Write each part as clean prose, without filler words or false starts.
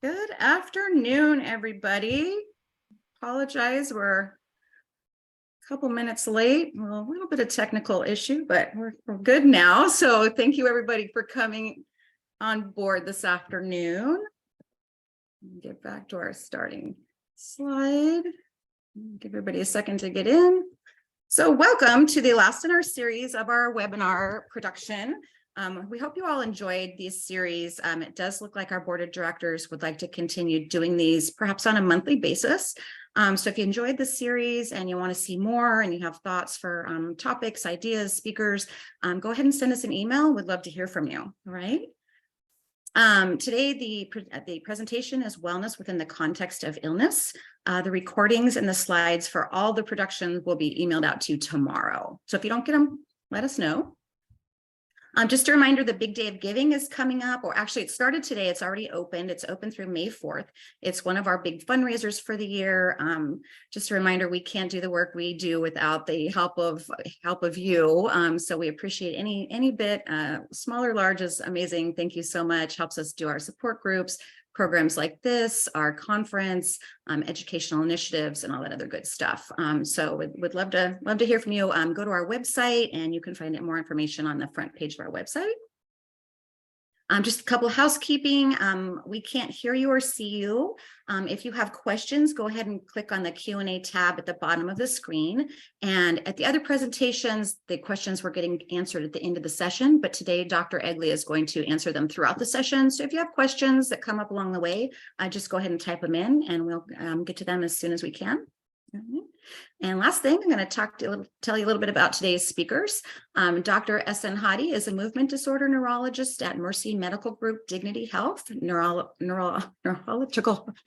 Good afternoon, everybody. Apologize, we're a couple minutes late. Well, a little bit of technical issue, but we're good now. So thank you, everybody, for coming on board this afternoon. Get back to our starting slide. Give everybody a second to get in. So welcome to the last in our series of our webinar production. We hope you all enjoyed these series. It does look like our board of directors would like to continue doing these perhaps on a monthly basis. So if you enjoyed the series and you want to see more and you have thoughts for topics, ideas, speakers, go ahead and send us an email. We'd love to hear from you. All right. Today, the presentation is wellness within the context of illness. The recordings and the slides for all the productions will be emailed out to you tomorrow. So if you don't get them, let us know. Just a reminder, the big day of giving is coming up, or actually it started today. It's already opened. It's open through May 4th. It's one of our big fundraisers for the year. Just a reminder, we can't do the work we do without the help of you. So we appreciate any bit, small or large is amazing. Thank you so much. Helps us do our support groups, programs like this, our conference, educational initiatives, and all that other good stuff. So we'd love to hear from you. Go to our website and you can find out more information on the front page of our website. Just a couple of housekeeping. We can't hear you or see you. If you have questions, go ahead and click on the Q&A tab at the bottom of the screen. And at the other presentations, the questions were getting answered at the end of the session, but today Dr. Egli is going to answer them throughout the session. So if you have questions that come up along the way, just go ahead and type them in and we'll get to them as soon as we can. And last thing, I'm going to tell you a little bit about today's speakers. Dr. Ehsan Hadi is a movement disorder neurologist at Mercy Medical Group Dignity Health Neurological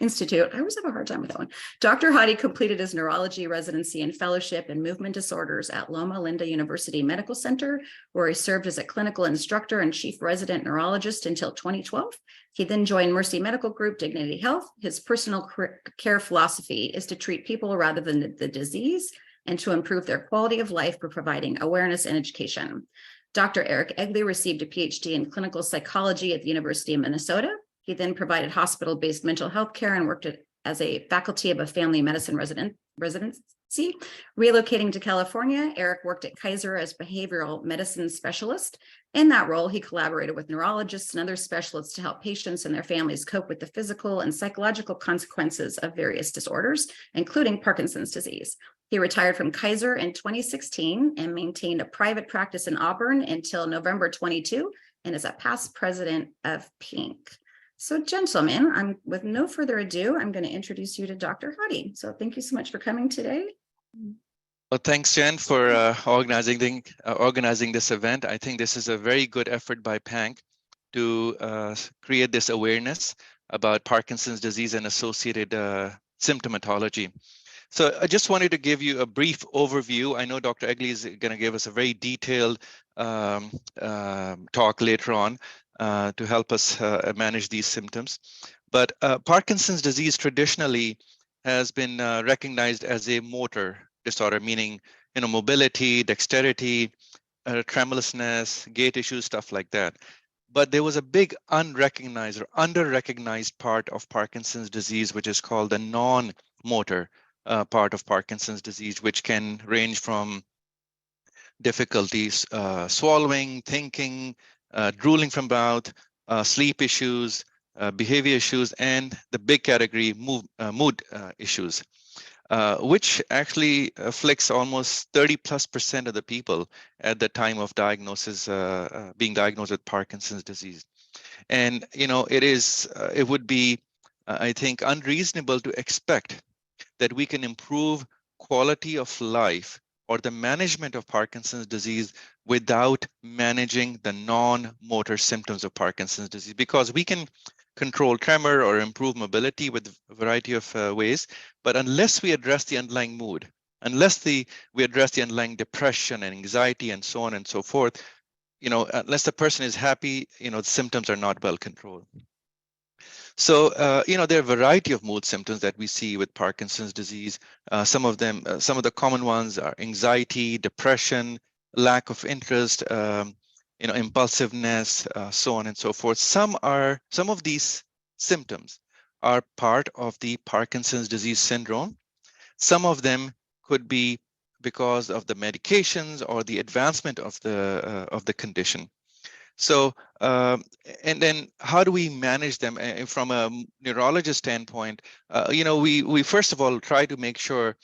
Institute. I always have a hard time with that one. Dr. Hadi completed his neurology residency and fellowship in movement disorders at Loma Linda University Medical Center, where he served as a clinical instructor and chief resident neurologist until 2012. He then joined Mercy Medical Group Dignity Health. His personal care philosophy is to treat people rather than the disease and to improve their quality of life by providing awareness and education. Dr. Eric Egli received a PhD in clinical psychology at the University of Minnesota. He then provided hospital-based mental health care and worked as a faculty of a family medicine residency. Relocating to California, Eric worked at Kaiser as behavioral medicine specialist. In that role, he collaborated with neurologists and other specialists to help patients and their families cope with the physical and psychological consequences of various disorders, including Parkinson's disease. He retired from Kaiser in 2016 and maintained a private practice in Auburn until November 22 and is a past president of PINK. So gentlemen, with no further ado, I'm going to introduce you to Dr. Hadi. So thank you so much for coming today. Well, thanks, Jen, for organizing this event. I think this is a very good effort by PANK to create this awareness about Parkinson's disease and associated symptomatology. So I just wanted to give you a brief overview. I know Dr. Egli is going to give us a very detailed talk later on to help us manage these symptoms. But Parkinson's disease traditionally has been recognized as a motor disorder, meaning mobility, dexterity, tremulousness, gait issues, stuff like that. But there was a big unrecognized or under-recognized part of Parkinson's disease, which is called the non-motor part of Parkinson's disease, which can range from difficulties swallowing, thinking, drooling from mouth, sleep issues, behavior issues, and the big category, mood issues. Which actually afflicts almost 30+% of the people at the time of diagnosis, being diagnosed with Parkinson's disease. And it would be, I think, unreasonable to expect that we can improve quality of life or the management of Parkinson's disease without managing the non-motor symptoms of Parkinson's disease, because we can control tremor or improve mobility with a variety of ways. But unless we address the underlying mood, unless we address the underlying depression and anxiety and so on and so forth, unless the person is happy, the symptoms are not well controlled. So, there are a variety of mood symptoms that we see with Parkinson's disease. Some of the common ones are anxiety, depression, lack of interest, impulsiveness, so on and so forth. Some of these symptoms are part of the Parkinson's disease syndrome. Some of them could be because of the medications or the advancement of the condition. So, and then how do we manage them? From a neurologist standpoint, we first of all try to make sure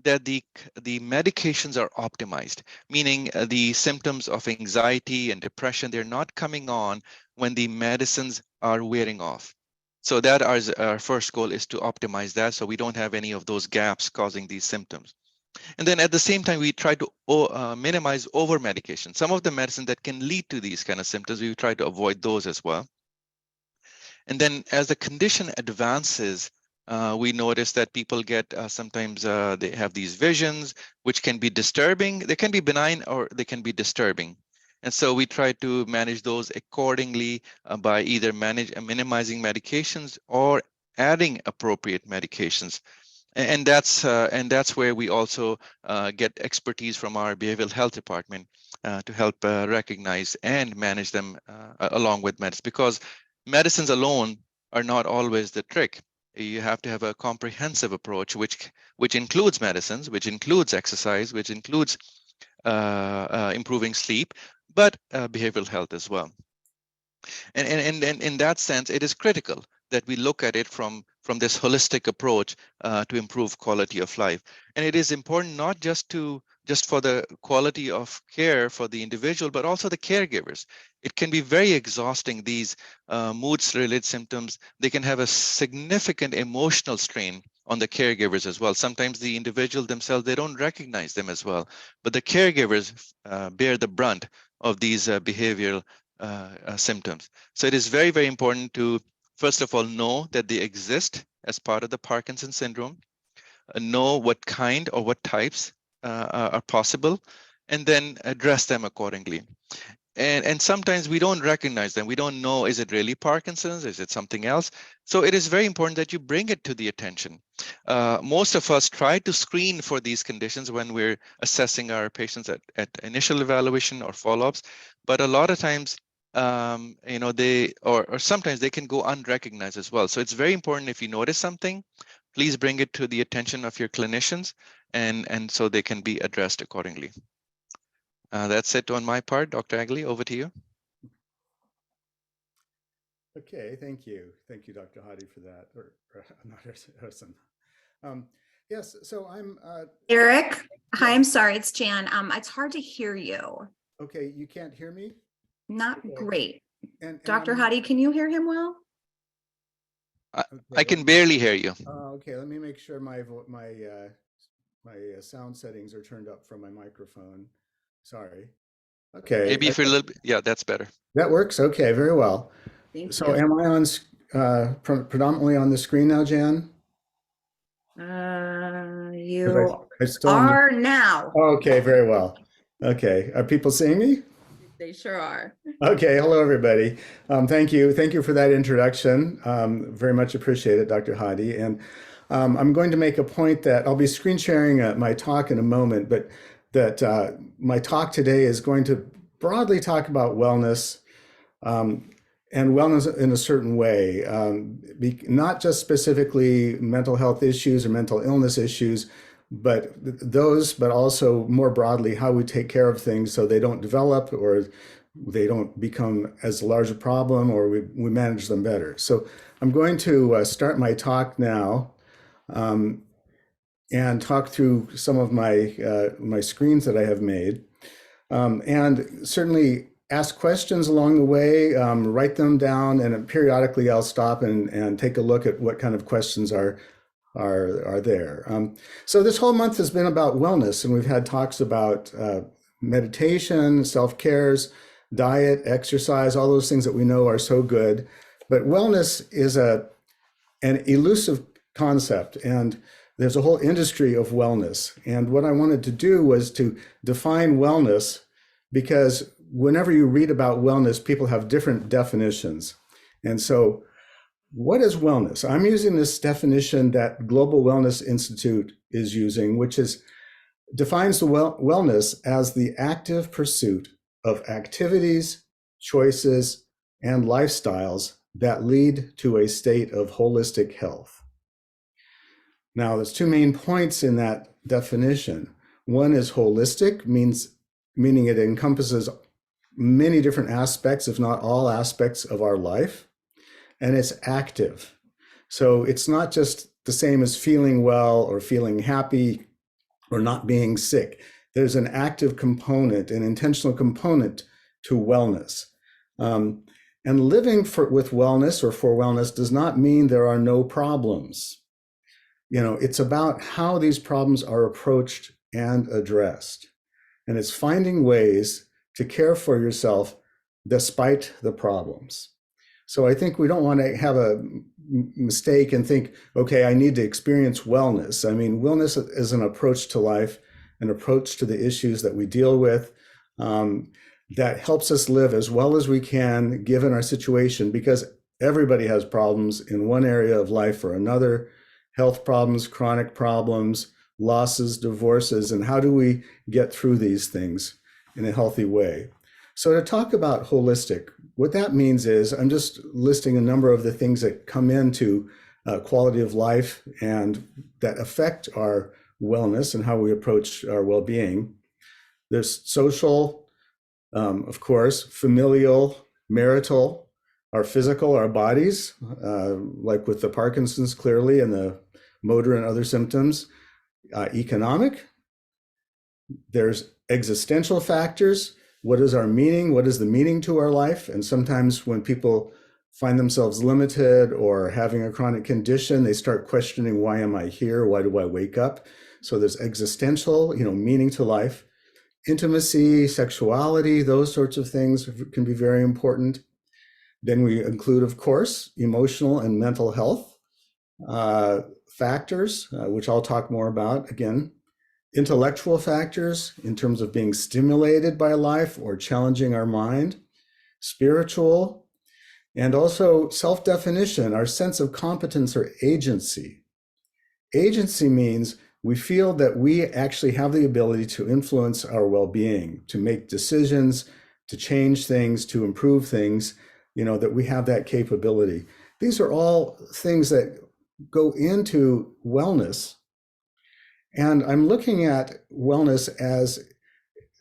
that the medications are optimized, meaning the symptoms of anxiety and depression, they're not coming on when the medicines are wearing off. So that our first goal is to optimize that so we don't have any of those gaps causing these symptoms. And then at the same time, we try to minimize over medication. Some of the medicine that can lead to these kind of symptoms, we try to avoid those as well. And then as the condition advances, we notice that people get sometimes they have these visions, which can be disturbing. They can be benign or they can be disturbing. And so we try to manage those accordingly by either minimizing medications or adding appropriate medications. And that's where we also get expertise from our behavioral health department to help recognize and manage them along with medicine, because medicines alone are not always the trick. You have to have a comprehensive approach, which includes medicines, which includes exercise, which includes improving sleep, but behavioral health as well. And in that sense, it is critical that we look at it from this holistic approach to improve quality of life. And it is important not just for the quality of care for the individual, but also the caregivers. It can be very exhausting, these mood-related symptoms. They can have a significant emotional strain on the caregivers as well. Sometimes the individual themselves, they don't recognize them as well, but the caregivers bear the brunt of these behavioral symptoms. So it is very, very important to, first of all, know that they exist as part of the Parkinson syndrome, know what kind or what types are possible, and then address them accordingly. And sometimes we don't recognize them. We don't know, is it really Parkinson's? Is it something else? So it is very important that you bring it to the attention. Most of us try to screen for these conditions when we're assessing our patients at initial evaluation or follow-ups, but a lot of times, or sometimes they can go unrecognized as well. So it's very important, if you notice something, please bring it to the attention of your clinicians, and so they can be addressed accordingly. That's it on my part. Dr. Egli, over to you. Okay, thank you. Thank you, Dr. Hadi, for that, or not Ehsan. Yes, so I'm... Eric, hi, yes. I'm sorry, it's Jan. It's hard to hear you. Okay, you can't hear me? Not Okay. great. And Dr. Hadi, can you hear him well? I can barely hear you. Okay, let me make sure my sound settings are turned up from my microphone. Sorry. Okay. Maybe if you're a little bit, yeah, that's better. That works. Okay, very well. Thank So you. am I on predominantly on the screen now, Jan? You I still are now. Okay, very well. Okay, are people seeing me? They sure are. Okay, hello everybody. Thank you for that introduction. Very much appreciate it, Dr. Hadi. And I'm going to make a point that I'll be screen sharing my talk in a moment, but that my talk today is going to broadly talk about wellness, and wellness in a certain way, not just specifically mental health issues or mental illness issues, but also more broadly how we take care of things so they don't develop or they don't become as large a problem, or we manage them better. So I'm going to start my talk now and talk through some of my screens that I have made, and certainly ask questions along the way, write them down, and periodically I'll stop and take a look at what kind of questions are there. So this whole month has been about wellness, and we've had talks about meditation, self-cares, diet, exercise, all those things that we know are so good. But wellness is an elusive concept, and there's a whole industry of wellness. And what I wanted to do was to define wellness, because whenever you read about wellness, people have different definitions. And so what is wellness? I'm using this definition that Global Wellness Institute is using, which defines the wellness as the active pursuit of activities, choices, and lifestyles that lead to a state of holistic health. Now, there's two main points in that definition. One is holistic, meaning it encompasses many different aspects, if not all aspects of our life, and it's active. So it's not just the same as feeling well or feeling happy or not being sick. There's an active component, an intentional component to wellness. And living with wellness or for wellness does not mean there are no problems. It's about how these problems are approached and addressed. And it's finding ways to care for yourself despite the problems. So I think we don't want to have a mistake and think, okay, I need to experience wellness. I mean, wellness is an approach to life, an approach to the issues that we deal with, that helps us live as well as we can given our situation, because everybody has problems in one area of life or another. Health problems, chronic problems, losses, divorces, and how do we get through these things in a healthy way? So to talk about holistic, what that means is I'm just listing a number of the things that come into quality of life and that affect our wellness and how we approach our well-being. There's social, of course, familial, marital, our physical, our bodies, like with the Parkinson's clearly and the motor and other symptoms, economic. There's existential factors. What is our meaning? What is the meaning to our life? And sometimes when people find themselves limited or having a chronic condition, they start questioning, why am I here? Why do I wake up? So there's existential, meaning to life. Intimacy, sexuality, those sorts of things can be very important. Then we include, of course, emotional and mental health factors, which I'll talk more about again. Intellectual factors in terms of being stimulated by life or challenging our mind. Spiritual, and also self-definition, our sense of competence or agency. Agency means we feel that we actually have the ability to influence our well-being, to make decisions, to change things, to improve things, that we have that capability. These are all things that go into wellness. And I'm looking at wellness as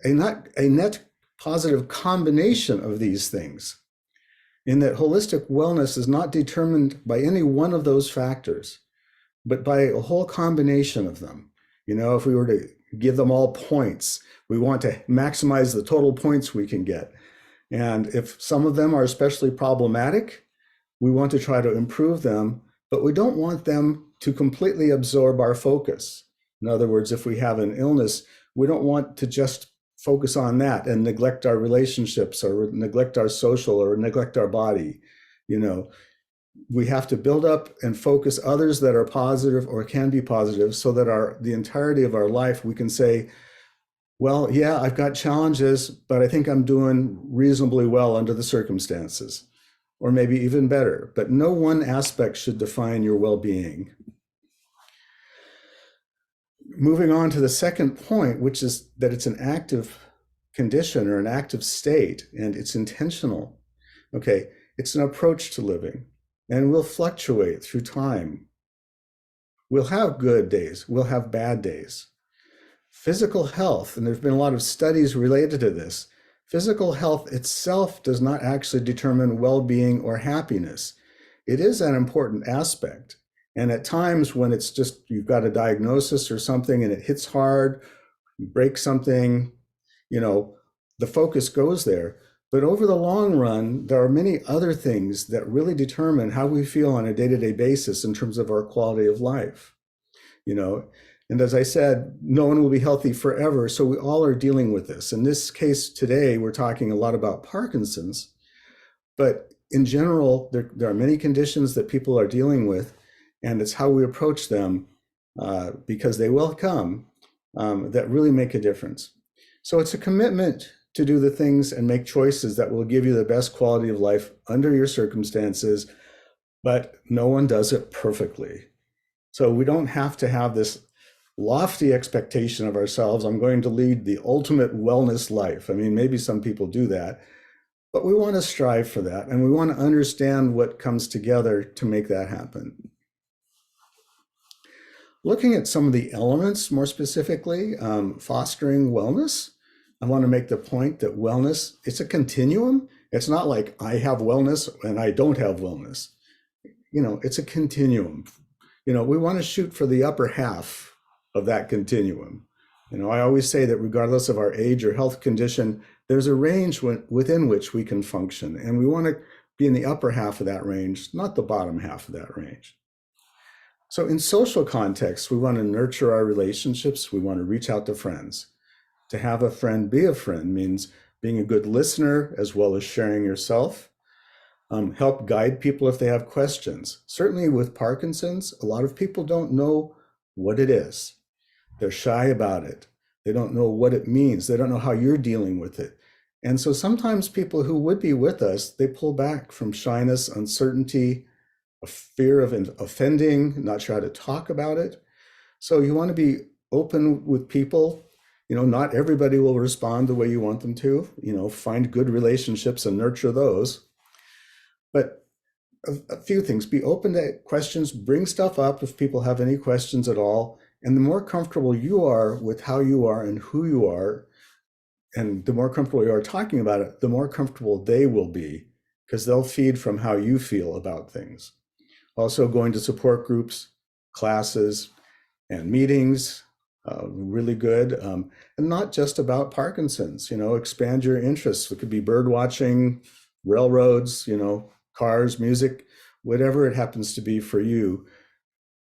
a net positive combination of these things, in that holistic wellness is not determined by any one of those factors, but by a whole combination of them. If we were to give them all points, we want to maximize the total points we can get. And if some of them are especially problematic, we want to try to improve them, but we don't want them to completely absorb our focus. In other words, if we have an illness, we don't want to just focus on that and neglect our relationships or neglect our social or neglect our body. We have to build up and focus others that are positive or can be positive, so that the entirety of our life, we can say, well, yeah, I've got challenges, but I think I'm doing reasonably well under the circumstances, or maybe even better. But no one aspect should define your well-being. Moving on to the second point, which is that it's an active condition or an active state, and it's intentional. Okay, it's an approach to living, and will fluctuate through time. We'll have good days, we'll have bad days. Physical health, and there's been a lot of studies related to this, physical health itself does not actually determine well-being or happiness. It is an important aspect. And at times when it's just, you've got a diagnosis or something and it hits hard, you break something, the focus goes there. But over the long run, there are many other things that really determine how we feel on a day-to-day basis in terms of our quality of life. And as I said, no one will be healthy forever. So we all are dealing with this. In this case today, we're talking a lot about Parkinson's, but in general, there are many conditions that people are dealing with, and it's how we approach them, because they will come, that really make a difference. So it's a commitment to do the things and make choices that will give you the best quality of life under your circumstances, but no one does it perfectly. So we don't have to have this lofty expectation of ourselves. I'm going to lead the ultimate wellness life. I mean, maybe some people do that, But we want to strive for that, and we want to understand what comes together to make that happen. Looking at some of the elements more specifically, fostering wellness, I want to make the point that wellness, it's a continuum. It's not like I have wellness and I don't have wellness. It's a continuum. We want to shoot for the upper half of that continuum. I always say that regardless of our age or health condition, there's a range within which we can function, and we want to be in the upper half of that range, not the bottom half of that range. So in social contexts, we want to nurture our relationships. We want to reach out to friends. To have a friend be a friend means being a good listener as well as sharing yourself. Help guide people if they have questions. Certainly with Parkinson's, a lot of people don't know what it is. They're shy about it. They don't know what it means. They don't know how you're dealing with it. And so sometimes people who would be with us, they pull back from shyness, uncertainty, a fear of offending, not sure how to talk about it. So you want to be open with people. Not everybody will respond the way you want them to. Find good relationships and nurture those. But a few things, be open to questions, bring stuff up if people have any questions at all. And the more comfortable you are with how you are and who you are, and the more comfortable you are talking about it, the more comfortable they will be, because they'll feed from how you feel about things. Also going to support groups, classes, and meetings, really good. And not just about Parkinson's, expand your interests. It could be bird watching, railroads, cars, music, whatever it happens to be for you.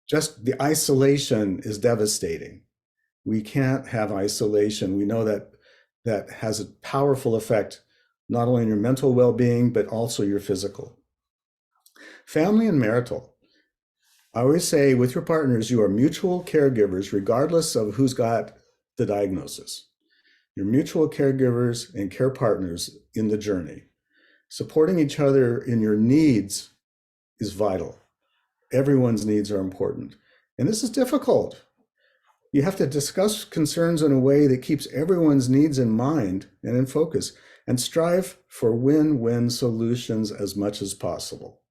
Just the isolation is devastating. We can't have isolation. We know that has a powerful effect, not only on your mental well-being, but also your physical. Family and marital. I always say with your partners, you are mutual caregivers, regardless of who's got the diagnosis. You're mutual caregivers and care partners in the journey. Supporting each other in your needs is vital. Everyone's needs are important. And this is difficult. You have to discuss concerns in a way that keeps everyone's needs in mind and in focus, and strive for win-win solutions as much as possible.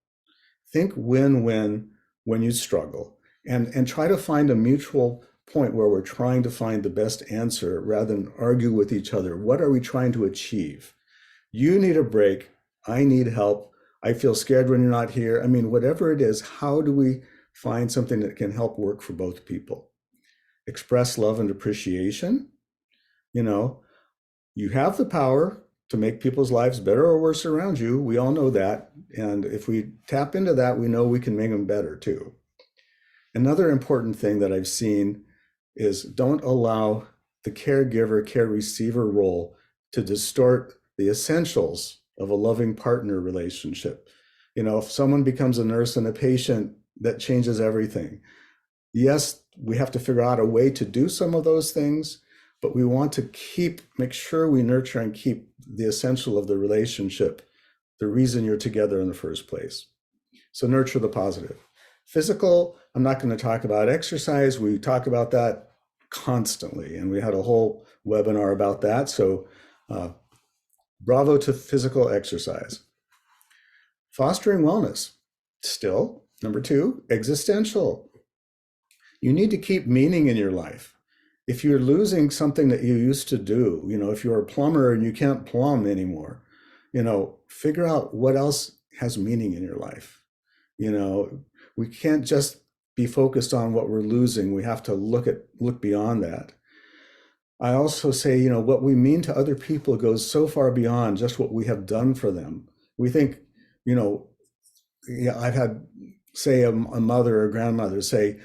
Think win-win when you struggle, and try to find a mutual point where we're trying to find the best answer rather than argue with each other. What are we trying to achieve? You need a break. I need help. I feel scared when you're not here. Whatever it is, how do we find something that can help work for both people? Express love and appreciation. You have the power to make people's lives better or worse around you. We all know that. And if we tap into that, we know we can make them better too. Another important thing that I've seen is don't allow the caregiver, care receiver role to distort the essentials of a loving partner relationship. If someone becomes a nurse and a patient, that changes everything. Yes, we have to figure out a way to do some of those things, but we want to make sure we nurture and keep the essential of the relationship, the reason you're together in the first place. So nurture the positive. Physical, I'm not going to talk about exercise. We talk about that constantly, and we had a whole webinar about that. So bravo to physical exercise. Fostering wellness. Still, number 2, existential. You need to keep meaning in your life. If you're losing something that you used to do, if you're a plumber and you can't plumb anymore, figure out what else has meaning in your life. We can't just be focused on what we're losing. We have to look beyond that. I also say, what we mean to other people goes so far beyond just what we have done for them. We think, I've had, say, a mother or grandmother say,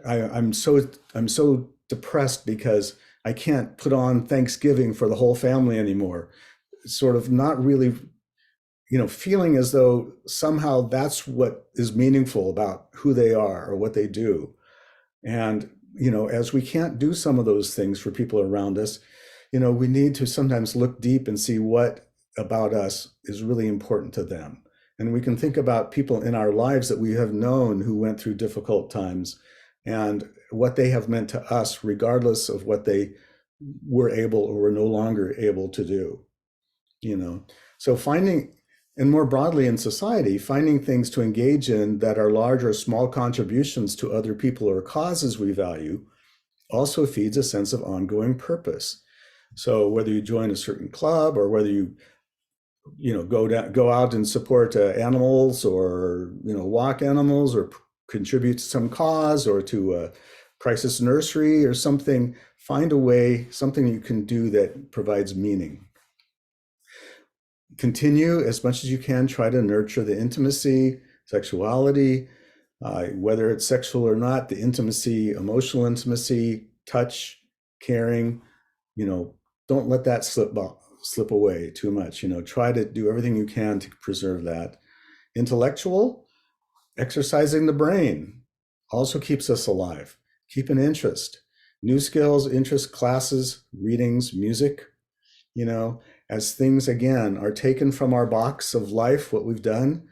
I'm so depressed because I can't put on Thanksgiving for the whole family anymore. Sort of not really, feeling as though somehow that's what is meaningful about who they are or what they do. And as we can't do some of those things for people around us, we need to sometimes look deep and see what about us is really important to them. And we can think about people in our lives that we have known who went through difficult times and what they have meant to us, regardless of what they were able or were no longer able to do. you know. So finding, and more broadly in society, finding things to engage in that are large or small contributions to other people or causes we value also feeds a sense of ongoing purpose. So whether you join a certain club or whether you know, go out and support animals, or, you know, walk animals, or contribute to some cause, or to a crisis nursery or something, find a way, something you can do that provides meaning. Continue as much as you can, try to nurture the intimacy, sexuality, whether it's sexual or not, the intimacy, emotional intimacy, touch, caring, you know, don't let that slip away too much. You know, try to do everything you can to preserve that. Intellectual, exercising the brain also keeps us alive. Keep an interest. New skills, interest, classes, readings, music, you know, as things again are taken from our box of life, what we've done,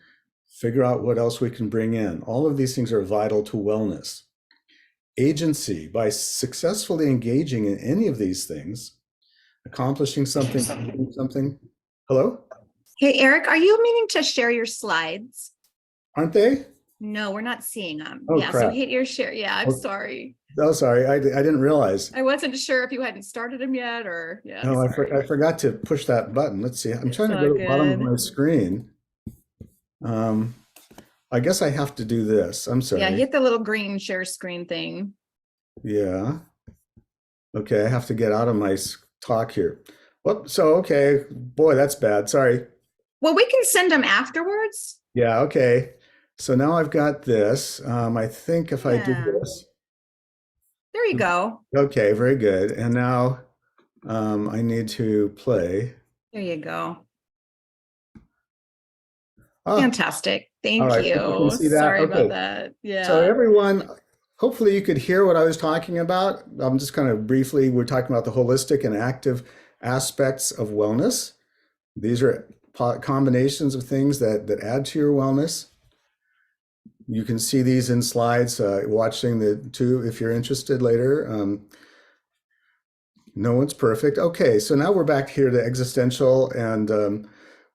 figure out what else we can bring in. All of these things are vital to wellness. Agency, by successfully engaging in any of these things, accomplishing something, doing something. Hello? Hey, Eric, are you meaning to share your slides? Aren't they? No, we're not seeing them. Oh, Yeah, so crap. hit your share. Yeah, I'm Oh, sorry. Oh, sorry, I didn't realize. I wasn't sure if you hadn't started them yet or, yeah, No, I sorry. forgot to push that button. Let's see. I'm It's trying to all go to the bottom of good. my screen. I guess I have to do this. I'm Yeah, sorry. hit the little green share screen thing. Yeah. Okay, I have to get out of my talk here. Whoop. So, okay. Boy, that's bad. Sorry. Well, we can send them afterwards. Yeah, okay. So now I've got this. I think if I do Yeah. this. There you go. Okay, very good. And now I need to play. There you go. Ah, Fantastic. all Thank right, people can you. see that. Sorry about Okay. that. So Yeah. everyone, hopefully you could hear what I was talking about. I'm just kind of briefly, we're talking about the holistic and active aspects of wellness. These are combinations of things that add to your wellness. You can see these in slides, watching the two if you're interested later. No one's perfect. Okay, so now we're back here to existential and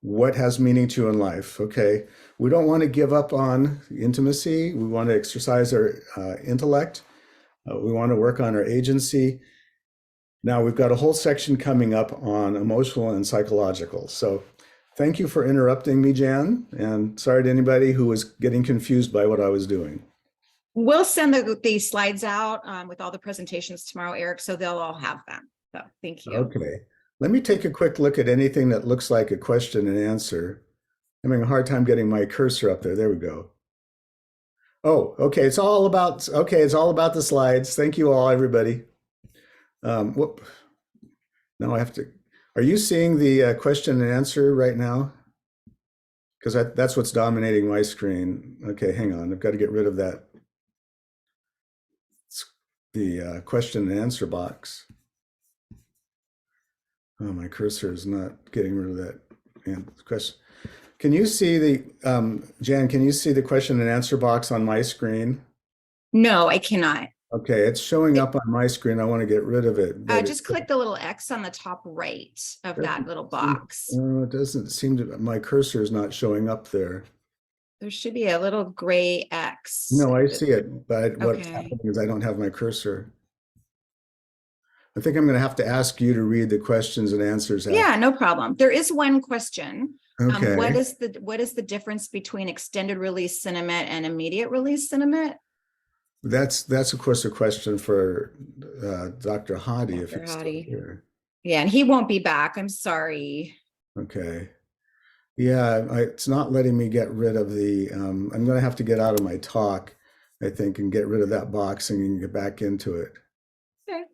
what has meaning to you in life. Okay, we don't want to give up on intimacy. We want to exercise our intellect. We want to work on our agency. Now we've got a whole section coming up on emotional and psychological. So thank you for interrupting me, Jan, and sorry to anybody who was getting confused by what I was doing. We'll send the slides out with all the presentations tomorrow, Eric, so they'll all have them. So thank you. Okay, let me take a quick look at anything that looks like a question and answer. I'm having a hard time getting my cursor up there. There we go. Oh, okay. It's all about the slides. Thank you all, everybody. Whoop. Now I have to. Are you seeing the question and answer right now? Because that's what's dominating my screen. Okay, hang on. I've got to get rid of that. The question and answer box. Oh, my cursor is not getting rid of that question. Can you see the, Jan, can you see the question and answer box on my screen? No, I cannot. Okay, it's showing up on my screen. I want to get rid of it. Just click the little X on the top right of that little box. It doesn't seem to, my cursor is not showing up there. There should be a little gray X. No, I see it, but what's Okay. happening is I don't have my cursor. I think I'm going to have to ask you to read the questions and answers. Yeah, no problem. There is one question. Okay. What is the difference between extended release Cinemet and immediate release Cinemet? That's of course a question for Dr. Hadi if he's still Hadi. here. Yeah, and he won't be back. I'm sorry. Okay. Yeah, it's not letting me get rid of the. I'm going to have to get out of my talk, I think, and get rid of that box and get back into it. Okay.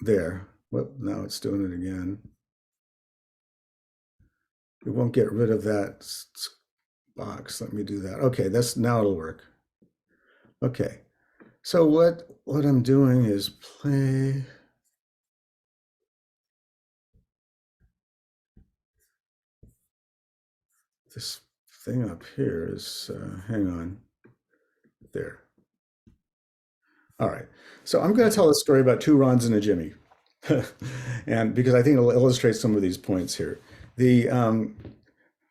There. Well, now it's doing it again. It won't get rid of that box. Let me do that. Okay, now it'll work. Okay, so what I'm doing is play. This thing up here is, hang on, there. All right, so I'm going to tell a story about two Rons and a Jimmy. And because I think it'll illustrate some of these points here. The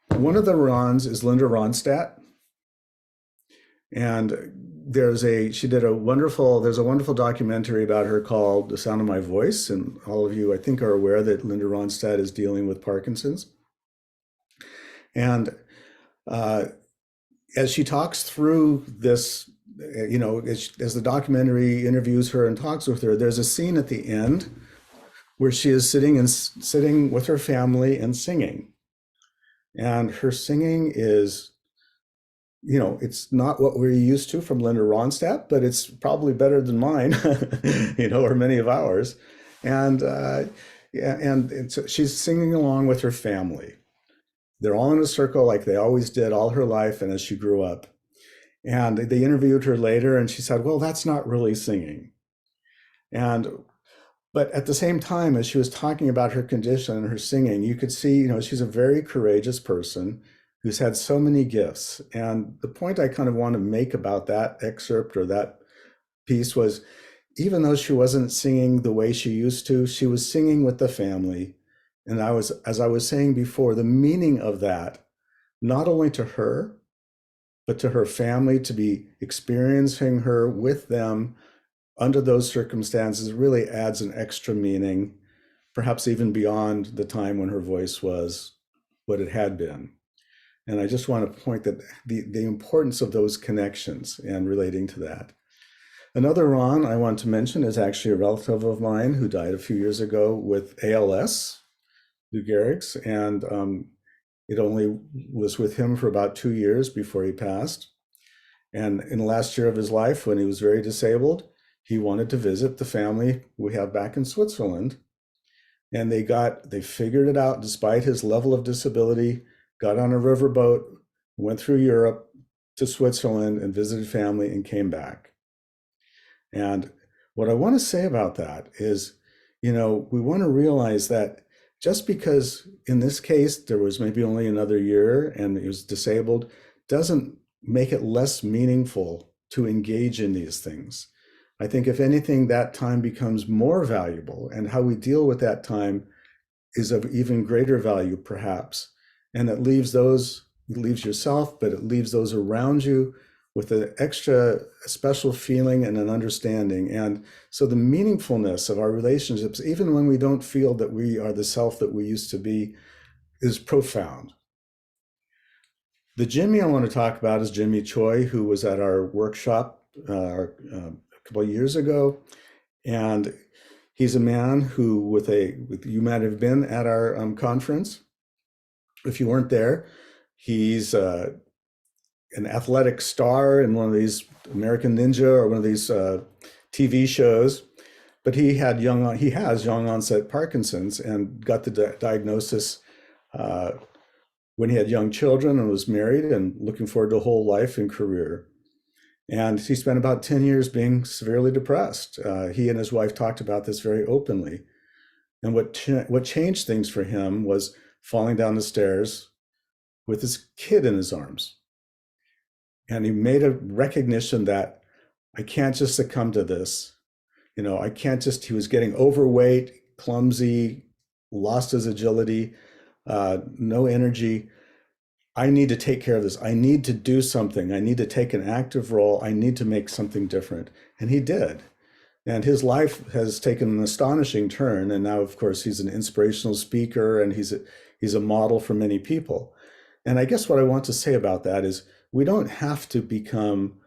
one of the Rons is Linda Ronstadt, and there's a wonderful documentary about her called The Sound of My Voice, and all of you I think are aware that Linda Ronstadt is dealing with Parkinson's. And as she talks through this, as the documentary interviews her and talks with her, there's a scene at the end where she is sitting with her family and singing. And her singing is, it's not what we're used to from Linda Ronstadt, but it's probably better than mine, or many of ours. And so she's singing along with her family. They're all in a circle like they always did all her life and as she grew up. And they interviewed her later and she said, well, that's not really singing. But at the same time, as she was talking about her condition and her singing, you could see, she's a very courageous person who's had so many gifts. And the point I kind of want to make about that excerpt or that piece was, even though she wasn't singing the way she used to, she was singing with the family. And as I was saying before, the meaning of that, not only to her, but to her family, to be experiencing her with them under those circumstances, really adds an extra meaning, perhaps even beyond the time when her voice was what it had been. And I just want to point that the importance of those connections and relating to that. Another Ron I want to mention is actually a relative of mine who died a few years ago with ALS, Lou Gehrig's, and it only was with him for about 2 years before he passed. And in the last year of his life, when he was very disabled, he wanted to visit the family we have back in Switzerland. And they figured it out despite his level of disability, got on a riverboat, went through Europe to Switzerland and visited family and came back. And what I want to say about that is, we want to realize that just because in this case there was maybe only another year and he was disabled, doesn't make it less meaningful to engage in these things. I think if anything, that time becomes more valuable, and how we deal with that time is of even greater value, perhaps. And it leaves yourself, but it leaves those around you with an extra special feeling and an understanding. And so the meaningfulness of our relationships, even when we don't feel that we are the self that we used to be, is profound. The Jimmy I want to talk about is Jimmy Choi, who was at our workshop a couple of years ago. And he's a man who, you might have been at our conference. If you weren't there, he's an athletic star in one of these American Ninja or one of these TV shows, but he has young onset Parkinson's and got the diagnosis when he had young children and was married and looking forward to a whole life and career. And he spent about 10 years being severely depressed. He and his wife talked about this very openly. And what changed things for him was falling down the stairs with his kid in his arms. And he made a recognition that I can't just succumb to this. He was getting overweight, clumsy, lost his agility, no energy. I need to take care of this. I need to do something. I need to take an active role. I need to make something different. And he did. And his life has taken an astonishing turn. And now, of course, he's an inspirational speaker and he's a model for many people. And I guess what I want to say about that is we don't have to become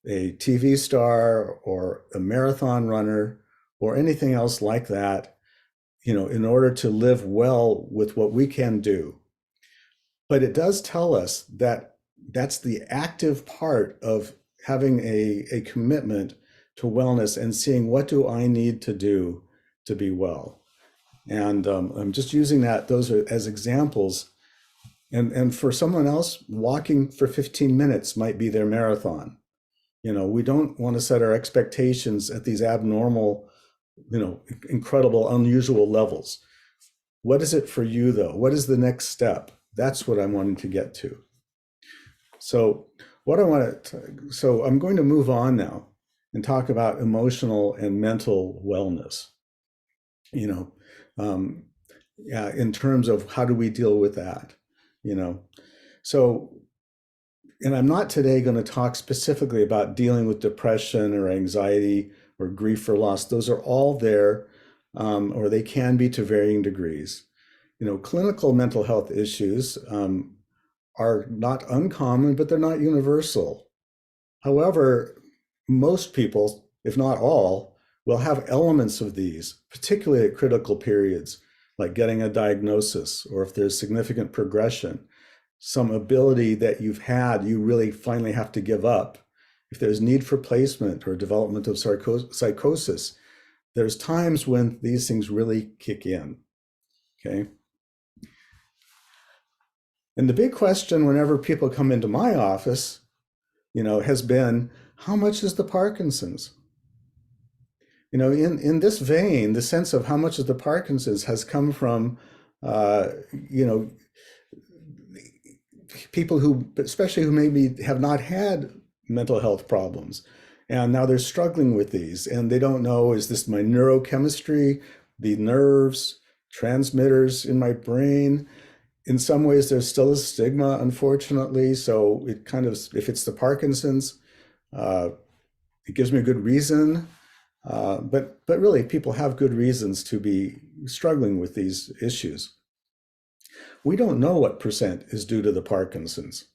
a TV star or a marathon runner or anything else like that, in order to live well with what we can do. But it does tell us that that's the active part of having a commitment to wellness and seeing what do I need to do to be well. And I'm just using those as examples. And for someone else, walking for 15 minutes might be their marathon. We don't want to set our expectations at these abnormal, incredible, unusual levels. What is it for you, though? What is the next step? That's what I'm wanting to get to. So I'm going to move on now and talk about emotional and mental wellness. in terms of how do we deal with that, So, and I'm not today going to talk specifically about dealing with depression or anxiety or grief or loss. Those are all there, or they can be to varying degrees. Clinical mental health issues are not uncommon, but they're not universal. However, most people, if not all, will have elements of these, particularly at critical periods, like getting a diagnosis, or if there's significant progression, some ability that you've had, you really finally have to give up. If there's need for placement or development of psychosis, there's times when these things really kick in, okay? And the big question whenever people come into my office, has been, how much is the Parkinson's? In this vein, the sense of how much is the Parkinson's has come from, people who, especially who maybe have not had mental health problems, and now they're struggling with these, and they don't know, is this my neurochemistry, the nerves, transmitters in my brain? In some ways, there's still a stigma, unfortunately. So it kind of, if it's the Parkinson's, it gives me a good reason. But really, people have good reasons to be struggling with these issues. We don't know what percent is due to the Parkinson's,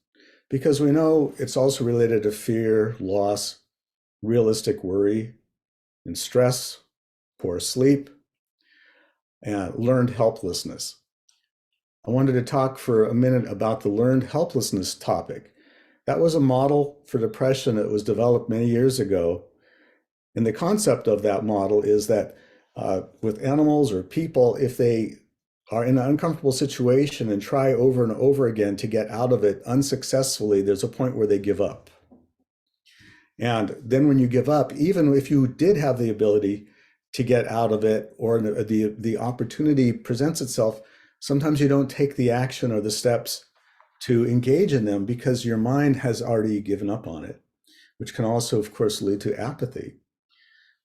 because we know it's also related to fear, loss, realistic worry, and stress, poor sleep, and learned helplessness. I wanted to talk for a minute about the learned helplessness topic. That was a model for depression that was developed many years ago. And the concept of that model is that with animals or people, if they are in an uncomfortable situation and try over and over again to get out of it unsuccessfully, there's a point where they give up. And then when you give up, even if you did have the ability to get out of it, or the opportunity presents itself, sometimes you don't take the action or the steps to engage in them because your mind has already given up on it, which can also, of course, lead to apathy.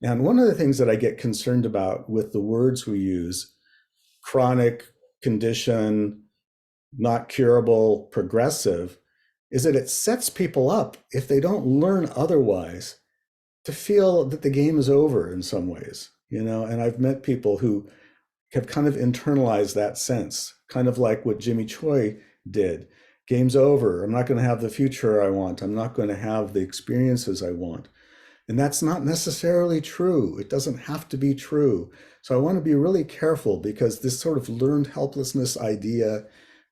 And one of the things that I get concerned about with the words we use, chronic, condition, not curable, progressive, is that it sets people up, if they don't learn otherwise, to feel that the game is over in some ways, and I've met people who have kind of internalized that sense, kind of like what Jimmy Choi did. Game's over. I'm not going to have the future I want. I'm not going to have the experiences I want. And that's not necessarily true. It doesn't have to be true. So I want to be really careful, because this sort of learned helplessness idea,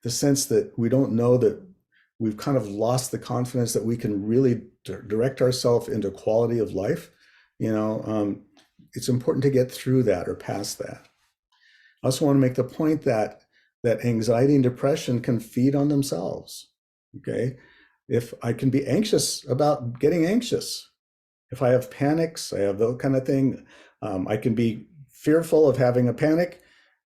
the sense that we don't know, that we've kind of lost the confidence that we can really direct ourselves into quality of life, it's important to get through that or past that. I also want to make the point that anxiety and depression can feed on themselves, okay? If I can be anxious about getting anxious, if I have panics, I have that kind of thing, I can be fearful of having a panic,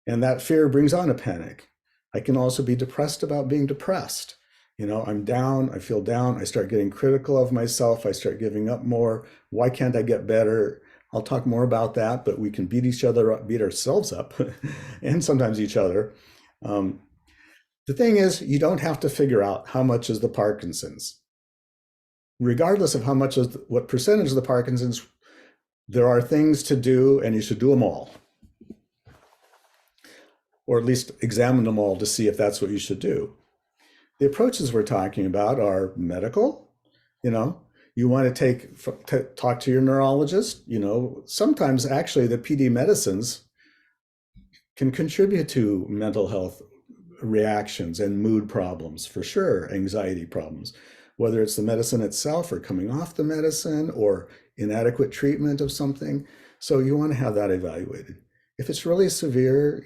and that fear brings on a panic. I can also be depressed about being depressed. I'm down, I feel down, I start getting critical of myself, I start giving up more. Why can't I get better? I'll talk more about that, but we can beat each other up, beat ourselves up, and sometimes each other. The thing is, you don't have to figure out how much is the Parkinson's. Regardless of how much is what percentage of the Parkinson's, there are things to do, and you should do them all. Or at least examine them all to see if that's what you should do. The approaches we're talking about are medical. You want to talk to your neurologist. Sometimes actually the PD medicines can contribute to mental health reactions and mood problems, for sure, anxiety problems, whether it's the medicine itself or coming off the medicine or inadequate treatment of something. So you want to have that evaluated. If it's really severe,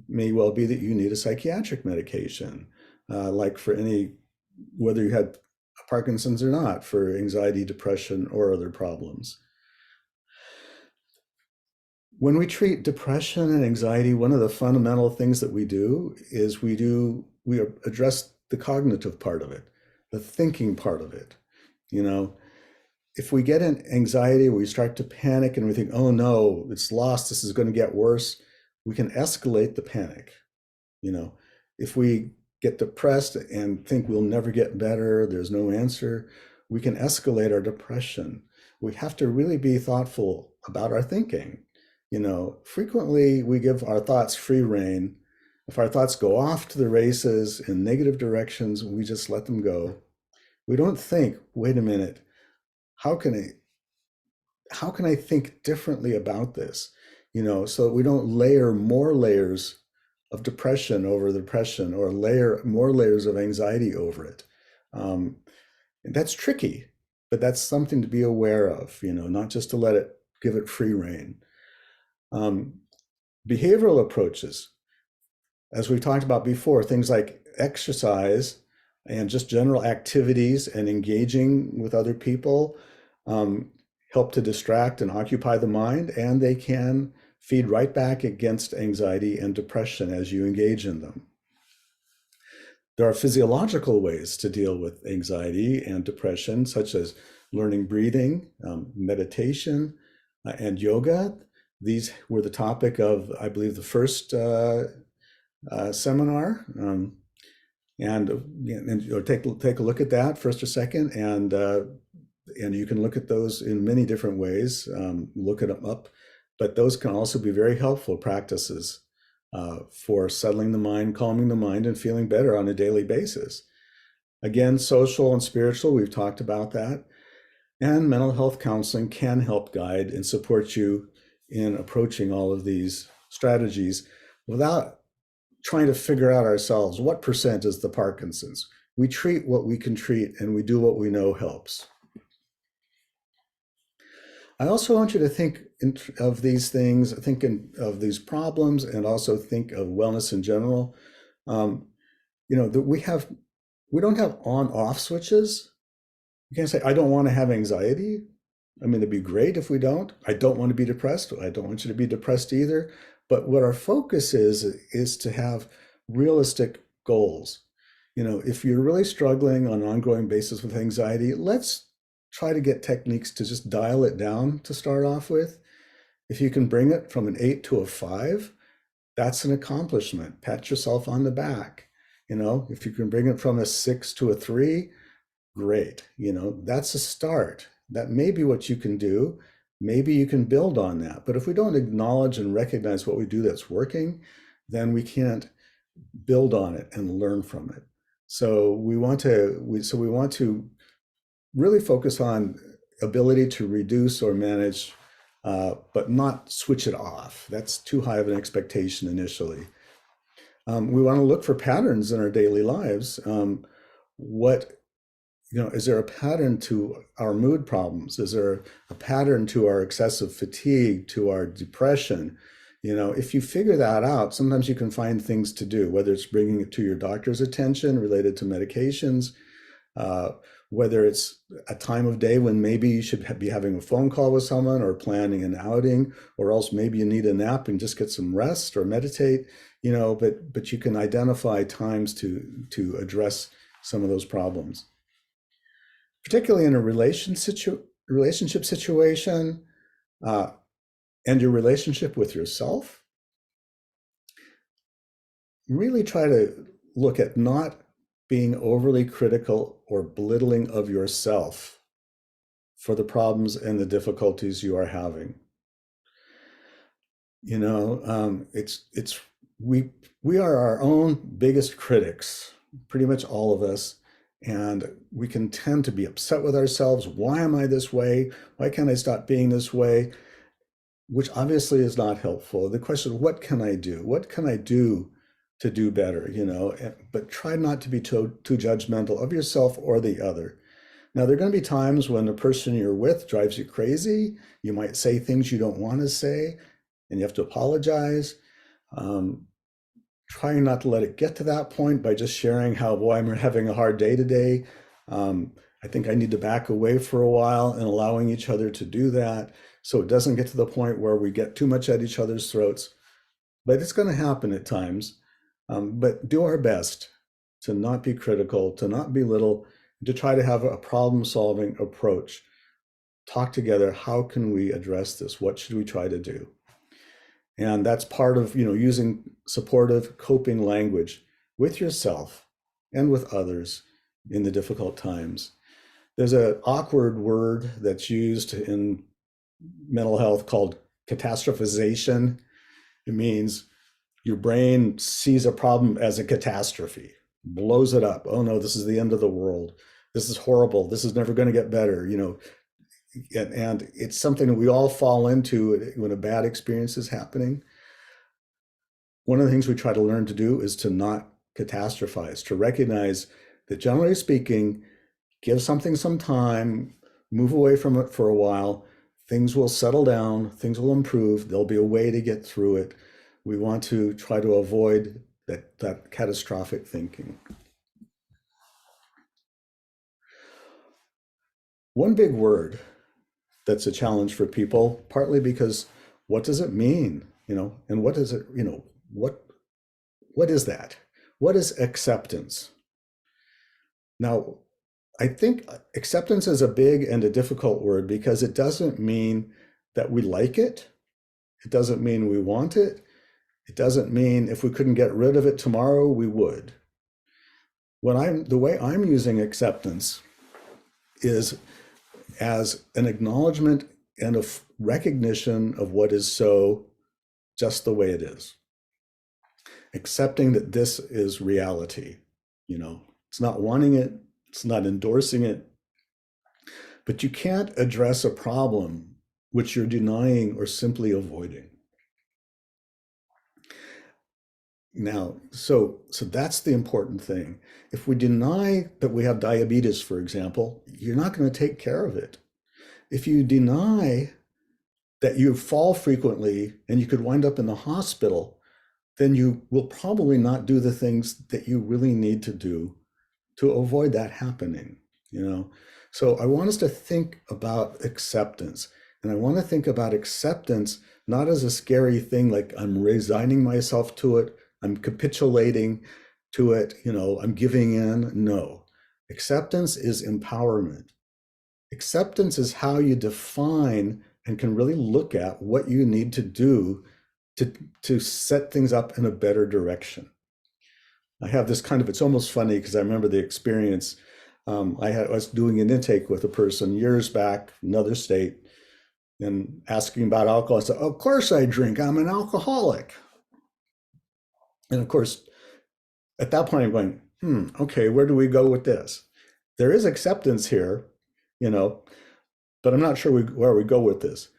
may well be that you need a psychiatric medication, like for whether you had Parkinson's or not, for anxiety, depression, or other problems. When we treat depression and anxiety, one of the fundamental things that we do is we address the cognitive part of it, the thinking part of it. If we get an anxiety, we start to panic and we think, oh no, it's lost, this is going to get worse. we can escalate the panic. If we get depressed and think we'll never get better, there's no answer, we can escalate our depression. We have to really be thoughtful about our thinking. Frequently we give our thoughts free rein. If our thoughts go off to the races in negative directions, we just let them go. We don't think, wait a minute, how can I think differently about this? So that we don't layer more layers of depression over the depression, or layer more layers of anxiety over it. And that's tricky, but that's something to be aware of, not just to give it free rein. Behavioral approaches, as we've talked about before, things like exercise and just general activities and engaging with other people help to distract and occupy the mind, and they can feed right back against anxiety and depression as you engage in them. There are physiological ways to deal with anxiety and depression, such as learning breathing, meditation, and yoga. These were the topic of, I believe, the first seminar. Take a look at that first or second, and you can look at those in many different ways. Look them up, but those can also be very helpful practices for settling the mind, calming the mind, and feeling better on a daily basis. Again, social and spiritual, we've talked about that. And mental health counseling can help guide and support you in approaching all of these strategies without trying to figure out ourselves what percent is the Parkinson's. We treat what we can treat, and we do what we know helps. I also want you to think of these things, of these problems, and also think of wellness in general. That we don't have on-off switches. You can't say, I don't want to have anxiety. I mean, it'd be great if we don't. I don't want to be depressed. I don't want you to be depressed either. But what our focus is to have realistic goals. If you're really struggling on an ongoing basis with anxiety, let's try to get techniques to just dial it down to start off with. If you can bring it from an 8 to a 5, that's an accomplishment. Pat yourself on the back. If you can bring it from a 6 to a 3, great. That's a start. That may be what you can do. Maybe you can build on that. But if we don't acknowledge and recognize what we do that's working, then we can't build on it and learn from it. So we want to really focus on ability to reduce or manage, but not switch it off. That's too high of an expectation initially. We want to look for patterns in our daily lives. Is there a pattern to our mood problems? Is there a pattern to our excessive fatigue, to our depression? If you figure that out, sometimes you can find things to do, whether it's bringing it to your doctor's attention related to medications, whether it's a time of day when maybe you should be having a phone call with someone or planning an outing, or else maybe you need a nap and just get some rest or meditate, but you can identify times to address some of those problems. Particularly in a relationship situation and your relationship with yourself, really try to look at not being overly critical or belittling of yourself for the problems and the difficulties you are having. We are our own biggest critics, pretty much all of us. And we can tend to be upset with ourselves. Why am I this way? Why can't I stop being this way? Which obviously is not helpful. The question, what can I do? What can I do to do better? But try not to be too judgmental of yourself or the other. Now, there are going to be times when the person you're with drives you crazy. You might say things you don't want to say, and you have to apologize. Trying not to let it get to that point by just sharing how, boy, I'm having a hard day today. I think I need to back away for a while, and allowing each other to do that so it doesn't get to the point where we get too much at each other's throats. But it's going to happen at times. But do our best to not be critical, to not belittle, to try to have a problem-solving approach. Talk together. How can we address this? What should we try to do? And that's part of, using supportive coping language with yourself and with others in the difficult times. There's an awkward word that's used in mental health called catastrophization. It means your brain sees a problem as a catastrophe, blows it up. Oh no, this is the end of the world. This is horrible. This is never going to get better, and it's something that we all fall into when a bad experience is happening. One of the things we try to learn to do is to not catastrophize, to recognize that generally speaking, give something some time, move away from it for a while, things will settle down, things will improve, there'll be a way to get through it. We want to try to avoid that catastrophic thinking. One big word that's a challenge for people, partly because what does it mean? And what is it, what is that? What is acceptance? Now, I think acceptance is a big and a difficult word because it doesn't mean that we like it. It doesn't mean we want it. It doesn't mean if we couldn't get rid of it tomorrow, we would. The way I'm using acceptance is as an acknowledgement and a recognition of what is so, just the way it is. Accepting that this is reality. It's not wanting it, it's not endorsing it, but you can't address a problem which you're denying or simply avoiding. Now, so that's the important thing. If we deny that we have diabetes, for example, you're not going to take care of it. If you deny that you fall frequently and you could wind up in the hospital, then you will probably not do the things that you really need to do to avoid that happening, So I want us to think about acceptance. And I want to think about acceptance not as a scary thing, like I'm resigning myself to it, I'm capitulating to it, I'm giving in. No, acceptance is empowerment. Acceptance is how you define and can really look at what you need to do to set things up in a better direction. I have this it's almost funny because I remember the experience. I was doing an intake with a person years back, another state, and asking about alcohol. I said, of course I drink, I'm an alcoholic. And of course, at that point I'm going, okay, where do we go with this? There is acceptance here, but I'm not sure where we go with this.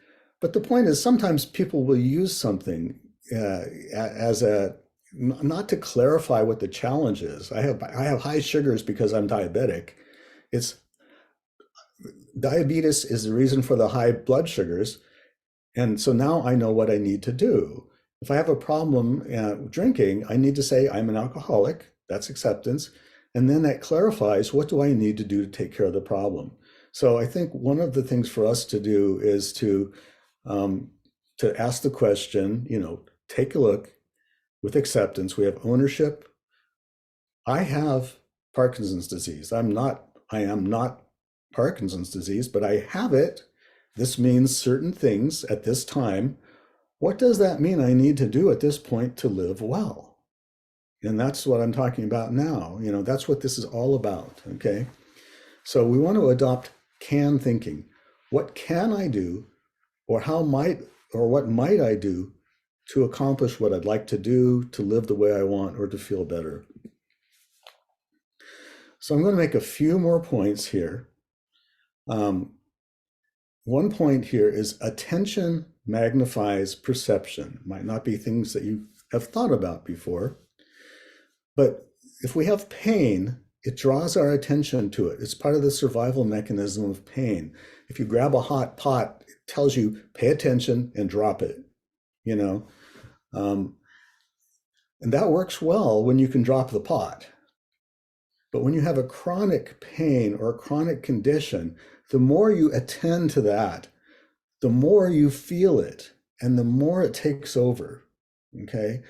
But the point is sometimes people will use something as not to clarify what the challenge is. I have high sugars because I'm diabetic. Diabetes is the reason for the high blood sugars. And so now I know what I need to do. If I have a problem drinking, I need to say I'm an alcoholic. That's acceptance. And then that clarifies what do I need to do to take care of the problem. So I think one of the things for us to do is to ask the question, take a look with acceptance. We have ownership. I have Parkinson's disease. I am not Parkinson's disease, but I have it. This means certain things at this time. What does that mean I need to do at this point to live well? And that's what I'm talking about now. That's what this is all about, okay? So we want to adopt can thinking. What can I do, or what might I do to accomplish what I'd like to do, to live the way I want, or to feel better? So I'm going to make a few more points here. One point here is attention magnifies perception. Might not be things that you have thought about before, but if we have pain, it draws our attention to it. It's part of the survival mechanism of pain. If you grab a hot pot, it tells you pay attention and drop it, and that works well when you can drop the pot. But when you have a chronic pain or a chronic condition, the more you attend to that, the more you feel it and the more it takes over, okay?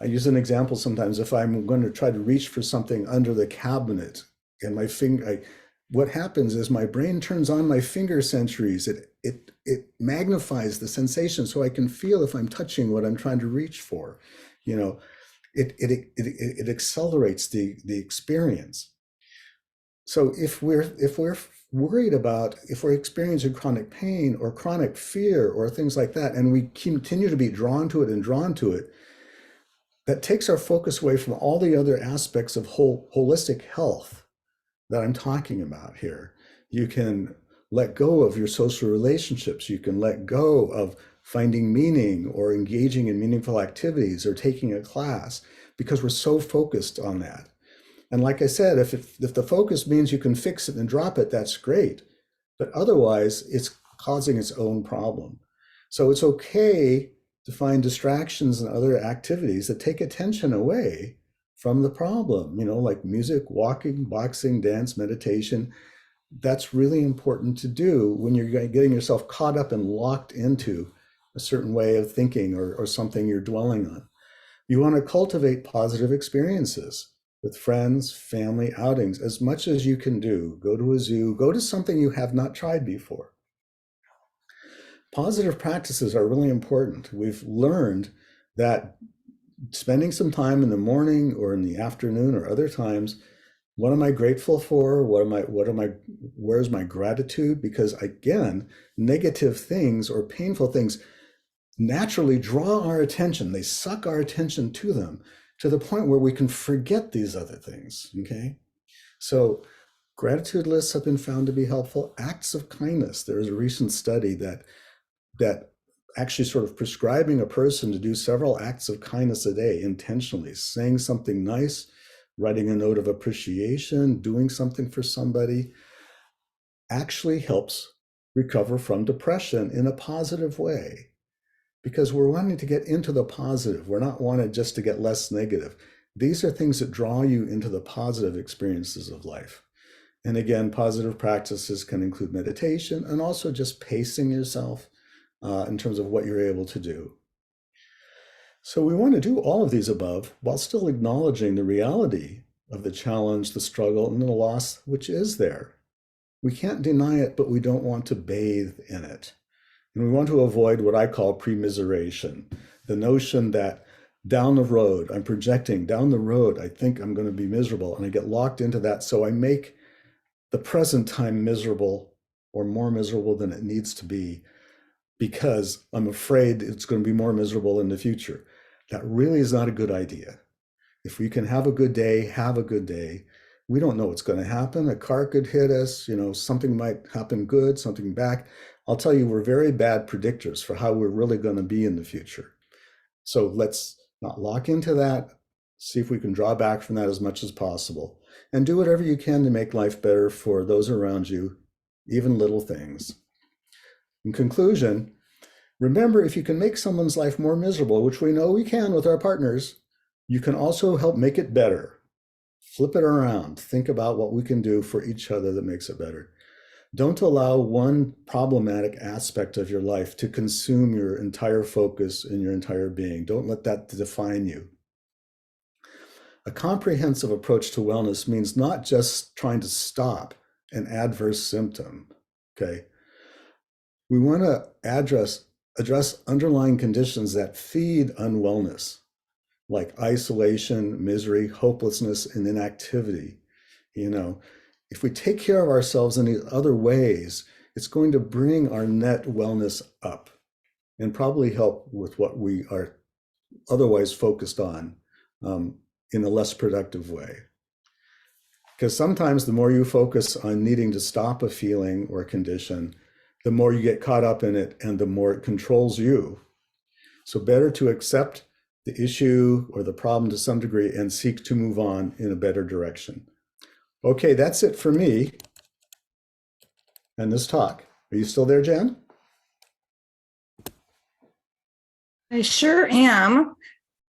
I use an example sometimes. If I'm going to try to reach for something under the cabinet and my finger, what happens is my brain turns on my finger sensories. It magnifies the sensation so I can feel if I'm touching what I'm trying to reach for. You know, it accelerates the experience. So if we're worried about, if we're experiencing chronic pain or chronic fear or things like that, and we continue to be drawn to it, that takes our focus away from all the other aspects of holistic health that I'm talking about here. You can let go of your social relationships. You can let go of finding meaning or engaging in meaningful activities or taking a class because we're so focused on that. And like I said, if the focus means you can fix it and drop it, that's great. But otherwise, it's causing its own problem. So it's okay to find distractions and other activities that take attention away from the problem, you know, like music, walking, boxing, dance, meditation. That's really important to do when you're getting yourself caught up and locked into a certain way of thinking or something you're dwelling on. You want to cultivate positive experiences with friends, family, outings, as much as you can do. Go to a zoo, go to something you have not tried before. Positive practices are really important. We've learned that spending some time in the morning or in the afternoon or other times, what am I grateful for? Where's my gratitude? Because again, negative things or painful things naturally draw our attention. They suck our attention to them to the point where we can forget these other things, okay? So gratitude lists have been found to be helpful. Acts of kindness. There was a recent study that actually sort of prescribing a person to do several acts of kindness a day intentionally, saying something nice, writing a note of appreciation, doing something for somebody, actually helps recover from depression in a positive way. Because we're wanting to get into the positive. We're not wanting just to get less negative. These are things that draw you into the positive experiences of life. And again, positive practices can include meditation and also just pacing yourself in terms of what you're able to do. So we want to do all of these above while still acknowledging the reality of the challenge, the struggle, and the loss which is there. We can't deny it, but we don't want to bathe in it. And we want to avoid what I call pre-miseration, the notion that down the road, I'm projecting down the road, I think I'm going to be miserable, and I get locked into that. So I make the present time miserable or more miserable than it needs to be because I'm afraid it's going to be more miserable in the future. That really is not a good idea. If we can have a good day, have a good day. We don't know what's going to happen. A car could hit us, you know, something might happen good, something bad. I'll tell you, we're very bad predictors for how we're really going to be in the future. So let's not lock into that. See if we can draw back from that as much as possible and do whatever you can to make life better for those around you, even little things. In conclusion, remember, if you can make someone's life more miserable, which we know we can with our partners, you can also help make it better. Flip it around. Think about what we can do for each other that makes it better. Don't allow one problematic aspect of your life to consume your entire focus and your entire being. Don't let that define you. A comprehensive approach to wellness means not just trying to stop an adverse symptom, okay? We want to address underlying conditions that feed unwellness, like isolation, misery, hopelessness, and inactivity. You know, if we take care of ourselves in these other ways, it's going to bring our net wellness up and probably help with what we are otherwise focused on in a less productive way. Because sometimes the more you focus on needing to stop a feeling or a condition, the more you get caught up in it and the more it controls you. So better to accept the issue or the problem to some degree and seek to move on in a better direction. Okay, that's it for me and this talk. Are you still there, Jen? I sure am.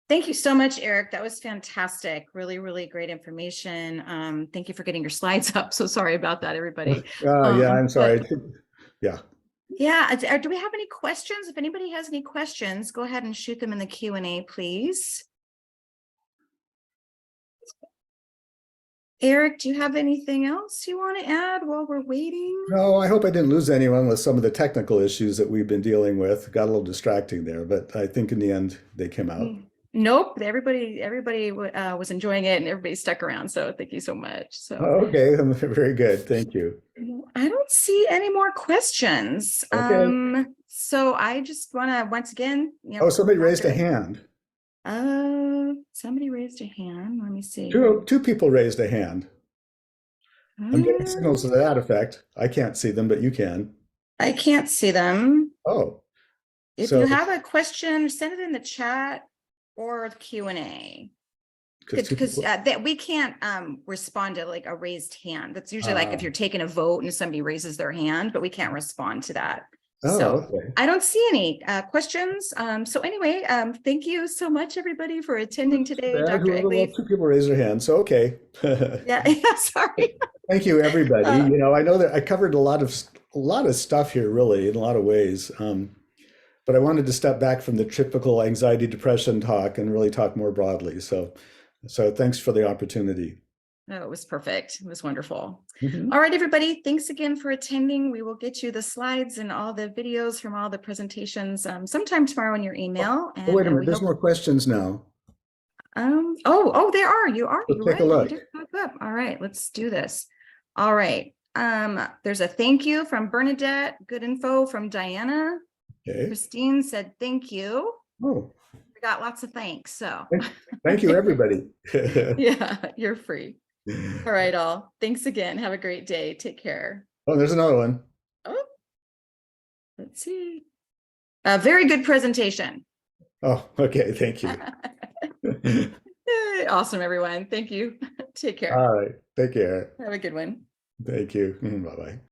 Thank you so much, Eric. That was fantastic. Really, really great information. Thank you for getting your slides up. So sorry about that, everybody. Yeah, I'm sorry. Yeah. Yeah. Do we have any questions? If anybody has any questions, go ahead and shoot them in the Q&A, please. Eric, do you have anything else you want to add while we're waiting? No, I hope I didn't lose anyone with some of the technical issues that we've been dealing with. Got a little distracting there, but I think in the end they came out. Nope. Everybody was enjoying it and everybody stuck around. So thank you so much. So Oh, okay, very good. Thank you. I don't see any more questions. Okay. So I just want to once again, Oh, somebody raised a hand. Somebody raised a hand. Let me see. Two people raised a hand. I'm getting signals to that effect. I can't see them, but you can. I can't see them. Oh, If so you have a question, send it in the chat or the Q&A. Because that we can't respond to like a raised hand. That's usually like if you're taking a vote and somebody raises their hand, but we can't respond to that. So okay. I don't see any questions. So anyway, thank you so much, everybody, for attending today. Dr. Egli. Two people raised their hands, so okay. Yeah, sorry. Thank you, everybody. I know that I covered a lot of stuff here, really, in a lot of ways. But I wanted to step back from the typical anxiety, depression talk and really talk more broadly. So thanks for the opportunity. No, it was perfect. It was wonderful. Mm-hmm. All right, everybody. Thanks again for attending. We will get you the slides and all the videos from all the presentations sometime tomorrow in your email. And wait a minute. There's more questions now. There are. You are. Let's You're take right. a look. You did pop up. All right, let's do this. All right. There's a thank you from Bernadette. Good info from Diana. Okay. Christine said thank you. Oh. We got lots of thanks. So thank you, everybody. Yeah, you're free. All right, all. Thanks again. Have a great day. Take care. Oh, there's another one. Oh, let's see. A very good presentation. Oh, okay. Thank you. Awesome, everyone. Thank you. Take care. All right. Take care. Have a good one. Thank you. Bye-bye.